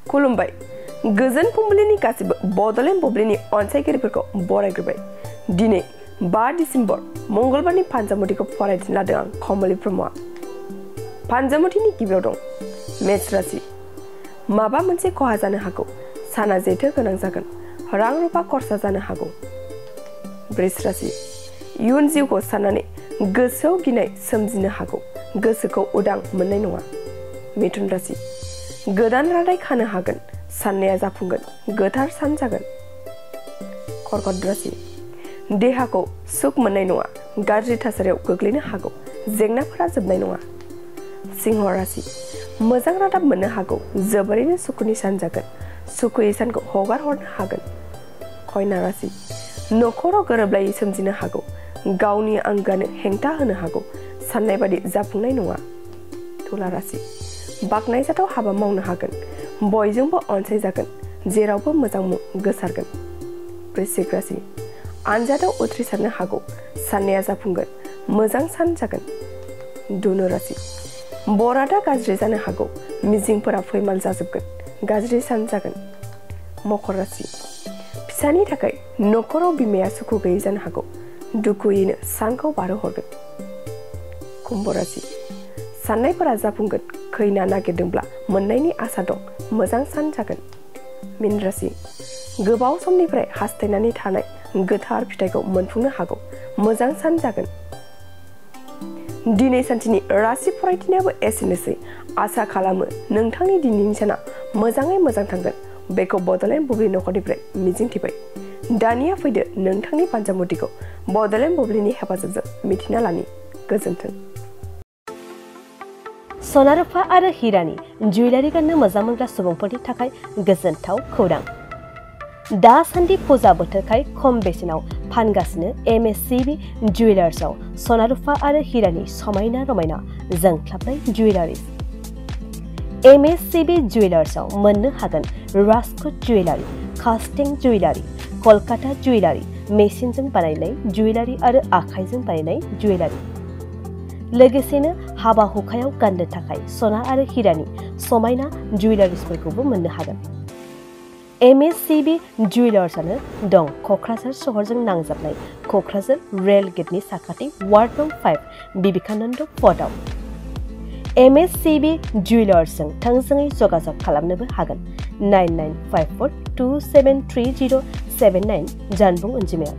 खुलुमबाय गोजोन फुंबिलिनि गासिबो बड'लेण्ड बुब्लिनि अनसायगिरिफोरखौ बरायग्रोबाय दिनै 5 डिसेम्बर मंगलबारनि फानजामुथिखौ फरायनो लादों आं कमलि ब्रह्मआ फानजामुथिनि गिबियाव दं मेष राशि माबा मोनसे खहा जानो हागौ साना जेथो गोनां जागोन रां रुपा खरसा जानो हागौ वृष राशि इयुन जिउखौ साननानै गोसोआव गिनाय सोमजिनो हागौ गोसोखौ उदां मोननाय नङा मिथुन राशि गोदान रादाय खानो हागोन साननाया जाफुंगोन गोथार सान जागोन कर्कट राशि देहाखौ सुख मोननाय नङा गाज्रि थासारियाव गोग्लैनो हागौ जेंनाफोरा जोबनाय नङा सिंह राशि मोजां रादाब मोननो हागौ जोबोरैनो सुखुनि सान जागोन सुखुयै सानखौ हगार हरनो हागोन कन्या राशि नखराव गोरोबलायै सोमजिनो हागौ गावनि आंगोआनो हेंथा होनो हागौ साननाय बादि जाफुंनाय नङा तुला राशि बाखनायजाथाव हाबा मावनो हागोन बयजोंबो अनसायजागोन जेरावबो मोजां मुं गोसारगोन वृश्चिक राशि आनजादाव उथ्रिसारनो हागौ साननाया जाफुंगोन मोजां सान जागोन धनु राशि बरादा गाज्रि जानो हागौ मिजिंफोरा फैमाल जाजोबगोन गाज्रि सान जागोन मकर राशि फिसानि थाखाय नखराव बिमाया सुखु गैयै जानो हागौ दुखुयैनो सानखौ बारहोहरगोन कुम्भ राशि साननायफोरा जाफुंगोन खैना नागिरदोंब्ला मोननायनि आसा दं मोजां सान जागोन मीन राशि गोबाव समनिफ्राय हास्थायनानै थानाय गोथार फिथाइखौ मोनफुंनो हागौ मोजां सान जागोन दिनै सानसेनि राशि फरायथिनायाबो एसेनोसै आसा खालामो नोंथांनि दिनैनि साना मोजाङै मोजां थांगोन बेखौ बड'लेण्ड बुब्लि नखरनिफ्राय मिजिंथिबाय दानिया फैदो नोंथांनि फानजामुथिखौ बड'लेण्ड बुब्लिनि हेफाजाबजों मिथिना लानि गोजोन्थों सना रुफा आरो हिरानि जुवेलारि गाननो मोजां मोनग्रा सुबुंफोरनि थाखाय गोजोनथाव खौरां दासान्दि फुजा बोथोरखाय खम बेसेनाव फानगासिनो MSCB जुवेलार्सआव सना रुफा आरो हिरानि समायना रमायना जोंख्लाबनाय जुवेलारिज MSCB जुवेलार्सआव मोननो हागोन राजकोट जुवेलारि कास्टिं जुवेलारि कलकाता जुवेलारि मेसिनजों बानायनाय जुवेलारि आरो आखाइजों बानायनाय जुवेलारि लोगोसेनो हाबा हुखायाव गाननो थाखाय सना आरो हिरानि समायना जुवेलारिसफोरखौबो मोननो हागोन MSCB जुवेलार्सआनो दं क'क्राझार सहरजों नांजाबनाय क'क्राझार रेल गेटनि साखाथि वार्ड नं 5 बिबेकानन्द फर्टआव MSCB जुवेलार्सजों थोंजोङै जगाजग खालामनोबो हागोन 9954273079 जानबुं अनजिमायाव